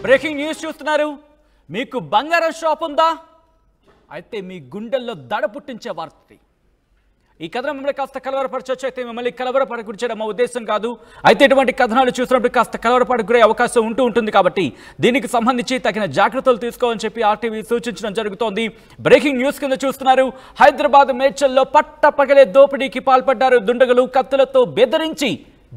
Breaking news చూస్తున్నారు. మీకు బంగారం షాప్ ఉందా? అయితే మీ గుండెల్లో దడ పుట్టించే వార్త. ఈ కథనం మిమ్మల్ని కాస్త కలవరపరచొచ్చు. అయితే మిమ్మల్ని కలవరపడకూర్చడం మా ఉద్దేశం కాదు. అయితే ఇటువంటి కథనాలు చూసినప్పుడు కాస్త కలవరపడకునే అవకాశం ఉంటుంది కాబట్టి దీనికి సంబంధించి తగిన జాగ్రత్తలు తీసుకోవాలని చెప్పి ఆర్టీవీ సూచించడం జరుగుతోంది. బ్రేకింగ్ న్యూస్ కింద చూస్తున్నారు. హైదరాబాద్ మేడ్చల్లో పట్టపగలే దోపిడీకి పాల్పడ్డారు దుండగులు. కత్తులతో బెదిరించి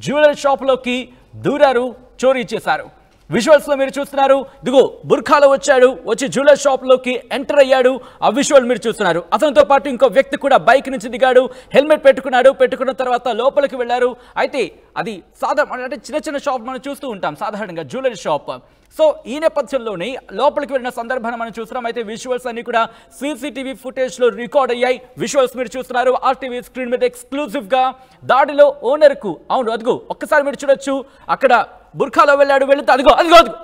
జ్యువెలరీ షాపులోకి దూరారు, చోరీ చేశారు. విజువల్స్ లో మీరు చూస్తున్నారు. ఇదిగో బుర్ఖాలో వచ్చి జ్యువెలరీ షాప్ లోకి ఎంటర్ అయ్యాడు. ఆ విజువల్ మీరు చూస్తున్నారు. అతనితో పాటు ఇంకో వ్యక్తి కూడా బైక్ నుంచి దిగాడు, హెల్మెట్ పెట్టుకున్న తర్వాత లోపలికి వెళ్ళారు. అయితే అది సాధారణ అంటే చిన్న షాప్ మనం చూస్తూ ఉంటాం సాధారణంగా జ్యువెలరీ షాప్. సో ఈ నేపథ్యంలోనే లోపలికి వెళ్ళిన సందర్భాన్ని మనం చూస్తున్నాం. అయితే విజువల్స్ అన్ని కూడా సీసీటీవీ ఫుటేజ్ లో రికార్డ్ అయ్యాయి. విజువల్స్ మీరు చూస్తున్నారు. ఆర్టీవీ స్క్రీన్ మీద ఎక్స్క్లూజివ్ గా దాడిలో ఓనర్ కు అవును అదిగో ఒక్కసారి మీరు చూడొచ్చు. అక్కడ బుర్ఖాలో వెళ్తే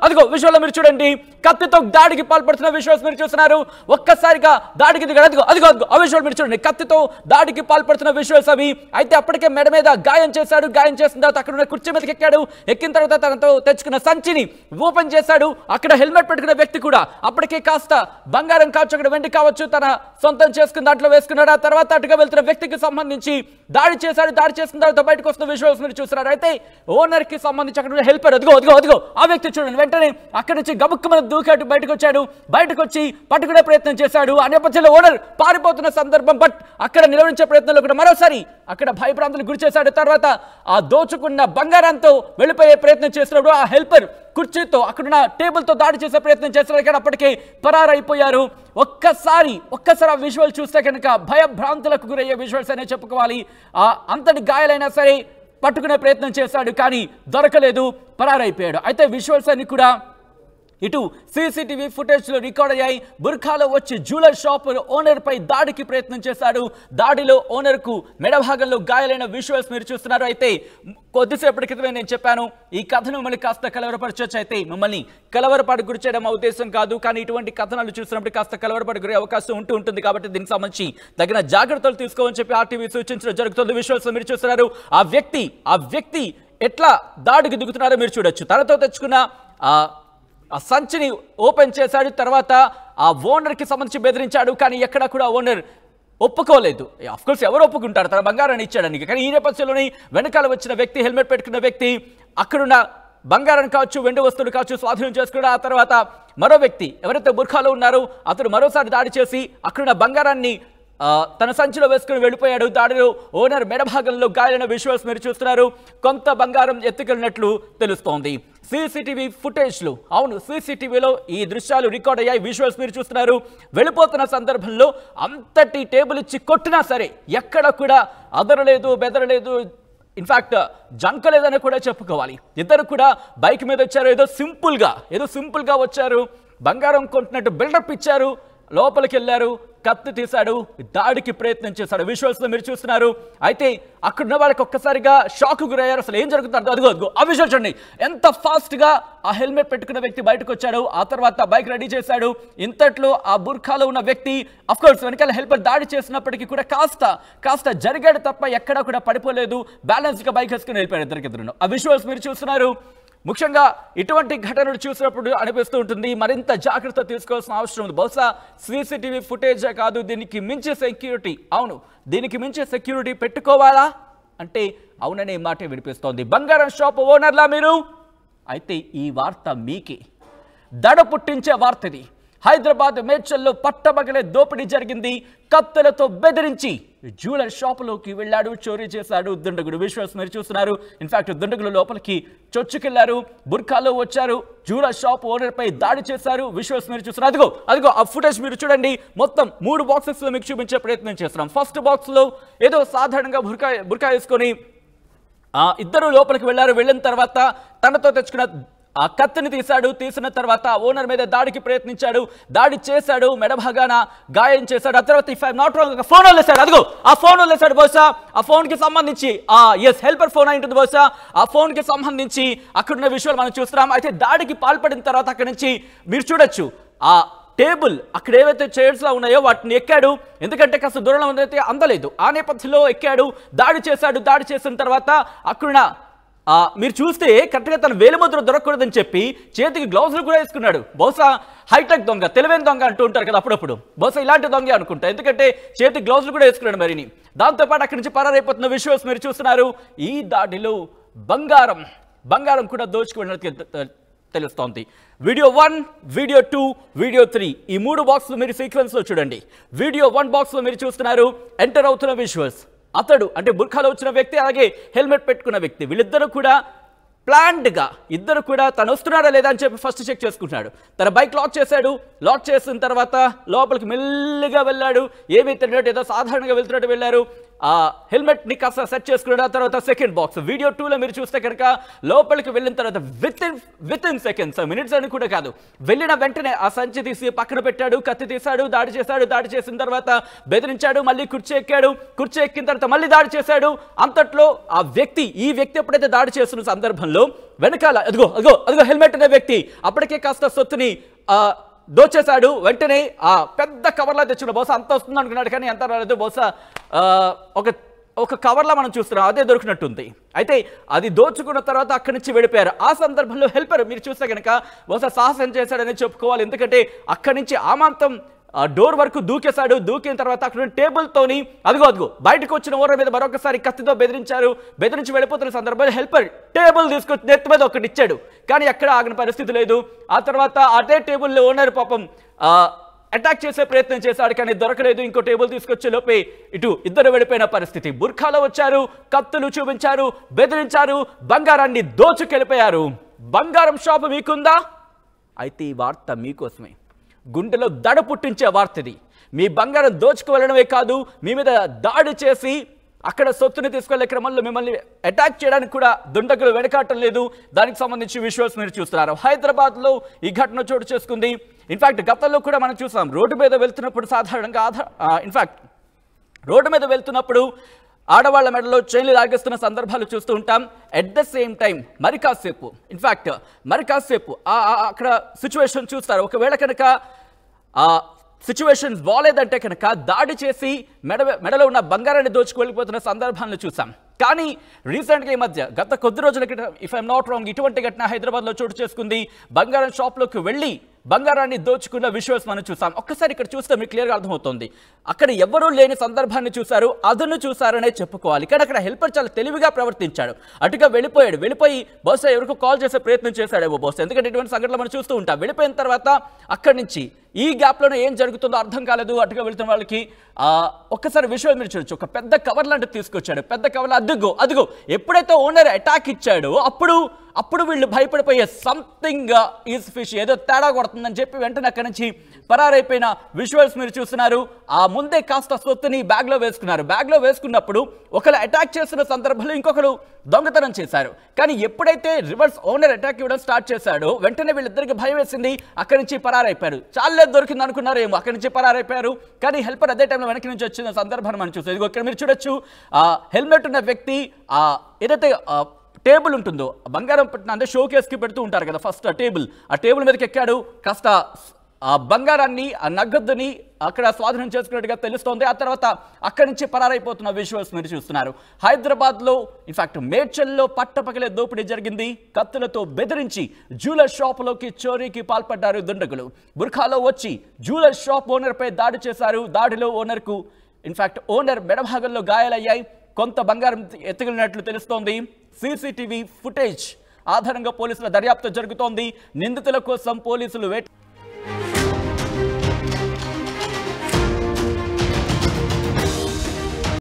అదిగో విజువల్లో మీరు చూడండి. కత్తితో దాడికి పాల్పడుతున్న విజువల్స్ మీరు చూస్తున్నారు. ఒక్కసారిగా దాడికి దిగాడు. అదిగో ఆ విజువల్ మీరు చూడండి. కత్తితో దాడికి పాల్పడుతున్న విజువల్స్ అవి. అయితే అప్పటికే మెడ మీద గాయం చేశాడు. గాయం చేసిన తర్వాత అక్కడ ఉన్న కుర్చీ మీదకి ఎక్కాడు. ఎక్కిన తర్వాత తనతో తెచ్చుకున్న సంచిని ఓపెన్ చేశాడు. అక్కడ హెల్మెట్ పెట్టుకున్న వ్యక్తి కూడా అప్పటికే కాస్త బంగారం కావచ్చు, అక్కడ వెండి కావచ్చు, తన సొంతం చేసుకున్న దాంట్లో వేసుకున్నాడు. ఆ తర్వాత అటుగా వెళ్తున్న వ్యక్తికి సంబంధించి దాడి చేశాడు. దాడి చేసిన తర్వాత బయటకు వస్తున్న విజువల్స్ మీరు చూస్తున్నారు. అయితే ఓనర్ కి సంబంధించి అక్కడ హెల్పర్ అదిగో ఆ వ్యక్తి చూడండి. వెంటనే అక్కడి నుంచి గబుక్కుమని దూకాడు, బయటకు వచ్చాడు. బయటకు వచ్చి పట్టుకునే ప్రయత్నం చేశాడు. ఆ నేపథ్యంలో ఓనర్ పారిపోతున్న సందర్భం. బట్ అక్కడ నిలవరించే ప్రయత్నంలో కూడా మరోసారి అక్కడ భయభ్రాంతులకు గురి చేశాడు. తర్వాత ఆ దోచుకున్న బంగారంతో వెళ్ళిపోయే ప్రయత్నం చేసినప్పుడు ఆ హెల్పర్ కుర్చీతో అక్కడున్న టేబుల్తో దాడి చేసే ప్రయత్నం చేశారు. కానీ అప్పటికే పరారైపోయారు. ఒక్కసారి ఆ విజువల్ చూస్తే కనుక భయభ్రాంతులకు గురయ్యే విజువల్స్ అనే చెప్పుకోవాలి. అంతటి గాయాలైనా సరే పట్టుకునే ప్రయత్నం చేశాడు, కానీ దొరకలేదు, పరారైపోయాడు. అయితే విజువల్స్ అన్ని కూడా ఇటు సీసీటీవీ ఫుటేజ్ లో రికార్డ్ అయ్యాయి. బుర్ఖాలో వచ్చి జ్యువెలరీ షాప్ ఓనర్ పై దాడికి ప్రయత్నం చేశాడు. దాడిలో ఓనర్ కు మెడభాగంలో గాయాలైన విజువల్స్ మీరు చూస్తున్నారు. అయితే కొద్దిసేపటి క్రితమే నేను చెప్పాను, ఈ కథను మిమ్మల్ని కాస్త కలవరపరచొచ్చు. అయితే మిమ్మల్ని కలవరపాటు గురి చేయడం మా ఉద్దేశం కాదు, కానీ ఇటువంటి కథనాలు చూసినప్పుడు కాస్త కలవరపాటు గురే అవకాశం ఉంటుంది కాబట్టి దీనికి సంబంధించి తగిన జాగ్రత్తలు తీసుకోవాలని చెప్పి ఆర్టీవీ సూచించడం జరుగుతుంది. విజువల్స్ మీరు చూస్తున్నారు. ఆ వ్యక్తి ఎట్లా దాడికి దిగుతున్నారో మీరు చూడొచ్చు. తనతో తెచ్చుకున్న ఆ సంచిని ఓపెన్ చేశాడు. తర్వాత ఆ ఓనర్కి సంబంధించి బెదిరించాడు, కానీ ఎక్కడ కూడా ఓనర్ ఒప్పుకోలేదు. అఫ్కోర్స్ ఎవరు ఒప్పుకుంటారు తన బంగారాన్ని ఇచ్చాడానికి. కానీ ఈ నేపథ్యంలోని వెనకాల వచ్చిన వ్యక్తి, హెల్మెట్ పెట్టుకున్న వ్యక్తి అక్కడున్న బంగారం కావచ్చు, వెండి వస్తువులు కావచ్చు స్వాధీనం చేసుకున్నాడు. ఆ తర్వాత మరో వ్యక్తి ఎవరైతే బుర్ఖాలో ఉన్నారో అతను మరోసారి దాడి చేసి అక్కడున్న బంగారాన్ని తన సంచిలో వేసుకుని వెళ్ళిపోయాడు. దాడిలో ఓనర్ మెడభాగంలో గాయాలైన విజువల్స్ మీరు చూస్తున్నారు. కొంత బంగారం ఎత్తుకెళ్ళినట్లు తెలుస్తోంది. సీసీటీవీ ఫుటేజ్లు అవును సీసీటీవీలో ఈ దృశ్యాలు రికార్డ్ అయ్యాయి. విజువల్స్ మీరు చూస్తున్నారు. వెళ్ళిపోతున్న సందర్భంలో అంతటి టేబుల్ ఇచ్చి కొట్టినా సరే ఎక్కడ కూడా అదరలేదు, బెదరలేదు, ఇన్ఫాక్ట్ జంకలేదని కూడా చెప్పుకోవాలి. ఇద్దరు కూడా బైక్ మీద వచ్చారు. ఏదో సింపుల్గా వచ్చారు. బంగారం కొంటున్నట్టు బిల్డప్ ఇచ్చారు. లోపలికి వెళ్ళారు, కత్తి తీశాడు, దాడికి ప్రయత్నం చేశాడు. విజువల్స్ లో మీరు చూస్తున్నారు. అయితే అక్కడున్న వాళ్ళకి ఒక్కసారిగా షాక్ గురయ్యారు. అసలు ఏం జరుగుతుందో అదిగో ఆ విజువల్ చూడండి. ఎంత ఫాస్ట్ గా ఆ హెల్మెట్ పెట్టుకున్న వ్యక్తి బయటకు వచ్చాడు. ఆ తర్వాత బైక్ రెడీ చేశాడు. ఇంతట్లో ఆ బుర్ఖాలో ఉన్న వ్యక్తి అఫ్కోర్స్ వెనకాల హెల్పర్ దాడి చేసినప్పటికీ కూడా కాస్త జరిగాడు తప్ప ఎక్కడా కూడా పడిపోలేదు. బ్యాలెన్స్ గా బైక్ వేసుకుని వెళ్ళిపోయారు ఇద్దరికిద్దరు. ఆ విజువల్స్ మీరు చూస్తున్నారు. ముఖ్యంగా ఇటువంటి ఘటనలు చూసినప్పుడు అనిపిస్తూ ఉంటుంది మరింత జాగ్రత్త తీసుకోవాల్సిన అవసరం ఉంది. బహుశా సీసీటీవీ ఫుటేజే కాదు, దీనికి మించి సెక్యూరిటీ, అవును దీనికి మించి సెక్యూరిటీ పెట్టుకోవాలా అంటే అవుననే మాటే వినిపిస్తోంది. బంగారం షాప్ ఓనర్లా మీరు? అయితే ఈ వార్త మీకే దడ పుట్టించే వార్త ఇది. హైదరాబాద్ మేడ్చల్లో పట్టబగలే దోపిడీ జరిగింది. కత్తులతో బెదిరించి జ్యువెలరీ షాపులోకి వెళ్ళాడు, చోరీ చేశాడు దుండగుడు. విజువల్స్ మీరు చూస్తున్నారు. ఇన్ఫాక్ట్ దుండగులు లోపలికి చొచ్చుకెళ్లారు, బుర్ఖాలో వచ్చారు, జ్యువెలరీ షాప్ ఓనర్ పై దాడి చేశారు. విజువల్స్ మీరు చూస్తున్నారు. అదిగో ఆ ఫుటేజ్ మీరు చూడండి. మొత్తం 3 బాక్సెస్ లో మీకు చూపించే ప్రయత్నం చేస్తున్నాం. ఫస్ట్ బాక్స్ లో ఏదో సాధారణంగా బుర్కా వేసుకొని ఇద్దరు లోపలికి వెళ్ళారు. వెళ్ళిన తర్వాత తనతో తెచ్చుకున్న ఆ కత్తిని తీసిన తర్వాత ఓనర్ మీద దాడికి ప్రయత్నించాడు, దాడి చేశాడు, మెడభాగాన గాయం చేశాడు. ఆ తర్వాత if I'm not wrong phone వదిలేశాడు. అదిగో ఆ ఫోన్ వదిలేశాడు. బహుశా ఆ ఫోన్ కి సంబంధించి హెల్పర్ ఫోన్ అయి ఉంటుంది. బహుశా ఆ ఫోన్ కి సంబంధించి అక్కడున్న విషయాలు మనం చూస్తున్నాం. అయితే దాడికి పాల్పడిన తర్వాత అక్కడి నుంచి మీరు చూడొచ్చు ఆ టేబుల్ అక్కడ ఏవైతే చైర్స్ లా ఉన్నాయో వాటిని ఎక్కాడు. ఎందుకంటే కాస్త దూరంలో అయితే అందలేదు. ఆ నేపథ్యంలో ఎక్కాడు, దాడి చేశాడు. దాడి చేసిన తర్వాత అక్కడున్న మీరు చూస్తే కరెక్ట్గా తన వేలిముద్ర దొరకకూడదని చెప్పి చేతికి గ్లౌజులు కూడా వేసుకున్నాడు. బహుశా హైటెక్ దొంగ, తెలివైన దొంగ అంటూ ఉంటారు కదా అప్పుడప్పుడు, బహుశా ఇలాంటి దొంగ అనుకుంటా, ఎందుకంటే చేతికి గ్లౌజులు కూడా వేసుకున్నాడు మరిని. దాంతోపాటు అక్కడి నుంచి పరారైపోతున్న విజువల్స్ మీరు చూస్తున్నారు. ఈ దాడిలో బంగారం కూడా దోచుకున్నట్టు తెలుస్తోంది. వీడియో 1, వీడియో 2, వీడియో 3 ఈ 3 బాక్స్లు మీరు సీక్వెన్స్లో చూడండి. వీడియో 1 బాక్స్లో మీరు చూస్తున్నారు ఎంటర్ అవుతున్న విజువల్స్. అతడు అంటే బుర్ఖాలో వచ్చిన వ్యక్తి, అలాగే హెల్మెట్ పెట్టుకున్న వ్యక్తి, వీళ్ళిద్దరూ కూడా ప్లాన్డ్గా ఇద్దరు కూడా తను వస్తున్నాడా లేదా అని చెప్పి ఫస్ట్ చెక్ చేసుకుంటున్నాడు. తన బైక్ లాక్ చేశాడు. లాక్ చేసిన తర్వాత లోపలికి మెల్లిగా వెళ్ళాడు. ఏమీ తెలియనట్టు ఏదో సాధారణంగా వెళ్తున్నట్టు వెళ్ళారు. ఆ హెల్మెట్ని కాస్త సెట్ చేసుకున్నాడు. ఆ తర్వాత సెకండ్ బాక్స్ వీడియో 2లో మీరు చూస్తే కనుక లోపలికి వెళ్ళిన తర్వాత విత్ ఇన్ సెకండ్స్, మినిట్స్ అని కూడా కాదు, వెళ్ళిన వెంటనే ఆ సంచి తీసి పక్కన పెట్టాడు, కత్తి తీశాడు, దాడి చేశాడు. దాడి చేసిన తర్వాత బెదిరించాడు, మళ్ళీ కుర్చీ ఎక్కాడు. కుర్చీ ఎక్కిన తర్వాత మళ్ళీ దాడి చేశాడు. అంతట్లో ఈ వ్యక్తి ఎప్పుడైతే దాడి చేస్తున్న సందర్భంలో వెనకాల అదిగో హెల్మెట్ అనే వ్యక్తి అప్పటికే కాస్త సొత్తుని దోచేశాడు. వెంటనే ఆ పెద్ద కవర్లా తెచ్చుకున్నాడు. బహుశా అంత వస్తుంది అనుకున్నాడు, కానీ ఎంత రాలేదు. బహుశా ఒక కవర్లా మనం చూస్తున్నాం, అదే దొరికినట్టుంది. అయితే అది దోచుకున్న తర్వాత అక్కడి నుంచి వెళ్ళిపోయారు. ఆ సందర్భంలో హెల్పర్ మీరు చూస్తే కనుక బహుశా సాహసం చేశాడని చెప్పుకోవాలి. ఎందుకంటే అక్కడి నుంచి ఆమాంతం డోర్ వరకు దూకేశాడు. దూకిన తర్వాత అక్కడ టేబుల్తోని అదిగో బయటకు వచ్చిన ఓనర్ మీద మరొకసారి కత్తితో బెదిరించి వెళ్ళిపోతున్న సందర్భంలో హెల్పర్ టేబుల్ తీసుకొచ్చి నెత్తి మీద ఒకటి ఇచ్చాడు, కానీ ఎక్కడ ఆగిన పరిస్థితి లేదు. ఆ తర్వాత అదే టేబుల్లో ఓనర్ పాపం అటాక్ చేసే ప్రయత్నం చేశాడు, కానీ దొరకలేదు. ఇంకో టేబుల్ తీసుకొచ్చే లోపే ఇటు ఇద్దరు వెళ్ళిపోయిన పరిస్థితి. బుర్ఖాలో వచ్చారు, కత్తులు చూపించారు, బెదిరించారు, బంగారాన్ని దోచుకెళ్ళిపోయారు. బంగారం షాపు మీకుందా? అయితే ఈ వార్త మీకోసమే. గుండెలో దడ పుట్టించే వార్త ఇది. మీ బంగారం దోచుకు వెళ్ళడమే కాదు, మీ మీద దాడి చేసి అక్కడ సొత్తుని తీసుకెళ్లే క్రమంలో మిమ్మల్ని అటాక్ చేయడానికి కూడా దుండగులు వెనకాటం లేదు. దానికి సంబంధించి విజువల్స్ మీరు చూస్తున్నారు. హైదరాబాద్లో ఈ ఘటన చోటు చేసుకుంది. ఇన్ఫాక్ట్ గతంలో కూడా మనం చూసాం, రోడ్డు మీద వెళ్తున్నప్పుడు సాధారణంగా రోడ్డు మీద వెళ్తున్నప్పుడు ఆడవాళ్ల మెడలో చైన్లు లాగేస్తున్న సందర్భాలు చూస్తూ ఉంటాం. ఎట్ ద సేమ్ టైం మరి కాసేపు అక్కడ సిచ్యువేషన్ చూస్తారు. ఒకవేళ కనుక సిచ్యువేషన్స్ బాగాలేదంటే కనుక దాడి చేసి మెడలో ఉన్న బంగారాన్ని దోచుకు వెళ్ళిపోతున్న సందర్భాలను చూసాం. కానీ రీసెంట్గా ఈ మధ్య గత కొద్ది రోజుల క్రితం, ఇఫ్ ఐఎమ్ నాట్ రాంగ్, ఇటువంటి ఘటన హైదరాబాద్లో చోటు చేసుకుంది. బంగారం షాప్లోకి వెళ్ళి బంగారాన్ని దోచుకున్న విజువల్స్ మనం చూసాం. ఒక్కసారి ఇక్కడ చూస్తే మీకు క్లియర్గా అర్థమవుతుంది. అక్కడ ఎవరూ లేని సందర్భాన్ని చూశారు, అదను చూశారనే చెప్పుకోవాలి. కానీ అక్కడ హెల్పర్ చాలా తెలివిగా ప్రవర్తించాడు. అటుగా వెళ్ళిపోయి బహుశా ఎవరికో కాల్ చేసే ప్రయత్నం చేశాడేమో బహుశా, ఎందుకంటే ఇటువంటి సంఘటనలు మనం చూస్తూ ఉంటాం. వెళ్ళిపోయిన తర్వాత అక్కడి నుంచి ఈ గ్యాప్లోనే ఏం జరుగుతుందో అర్థం కాలేదు. అటుగా వెళ్తున్న వాళ్ళకి ఒక్కసారి విజువల్ మీరు చూడొచ్చు. ఒక పెద్ద కవర్ లాంటిది తీసుకొచ్చాడు. పెద్ద కవర్లో అదిగో ఎప్పుడైతే ఓనర్ అటాక్ ఇచ్చాడో అప్పుడు వీళ్ళు భయపడిపోయే సంథింగ్ ఈజ్ ఫిష్, ఏదో తేడా కొడుతుందని చెప్పి వెంటనే అక్కడి నుంచి పరారైపోయిన విజువల్స్ మీరు చూస్తున్నారు. ఆ ముందే కాస్త సొత్తుని బ్యాగ్లో వేసుకున్నప్పుడు ఒకరు అటాక్ చేస్తున్న సందర్భంలో ఇంకొకరు దొంగతనం చేశారు. కానీ ఎప్పుడైతే రివర్స్ ఓనర్ అటాక్ ఇవ్వడం స్టార్ట్ చేశాడో వెంటనే వీళ్ళిద్దరికి భయం వేసింది. అక్కడి నుంచి పరారైపోయారు. చాలే దొరికింది అనుకున్నారేమో, అక్కడి నుంచి పరారైపోయారు. కానీ హెల్పర్ అదే టైంలో వెనక్కి నుంచి వచ్చిన సందర్భాన్ని మనం చూస్తాం. ఇదిగో ఇక్కడ మీరు చూడొచ్చు, హెల్మెట్ ఉన్న వ్యక్తి ఏదైతే టేబుల్ ఉంటుందో, బంగారం పెట్టిన అంటే షోకేస్కి పెడుతూ ఉంటారు కదా ఫస్ట్, ఆ టేబుల్ మీదకి ఎక్కాడు. కాస్త ఆ బంగారాన్ని, ఆ నగదుని అక్కడ స్వాధీనం చేసుకున్నట్టుగా తెలుస్తోంది. ఆ తర్వాత అక్కడి నుంచి పరారైపోతున్న విజువల్స్ మీరు చూస్తున్నారు. హైదరాబాద్లో ఇన్ఫాక్ట్ మేడ్చల్లో పట్టపగలే దోపిడీ జరిగింది. కత్తులతో బెదిరించి జ్యువెలర్ షాపులోకి చోరీకి పాల్పడ్డారు దుండగులు. బుర్ఖాలో వచ్చి జ్యువెలర్ షాప్ ఓనర్పై దాడి చేశారు. దాడిలో ఓనర్ మెడభాగంలో గాయాలయ్యాయి. కొంత బంగారం ఎత్తుకెళ్లినట్లు తెలుస్తోంది. సీసీటీవీ ఫుటేజ్ ఆధారంగా పోలీసుల దర్యాప్తు జరుగుతోంది. నిందితుల కోసం పోలీసులు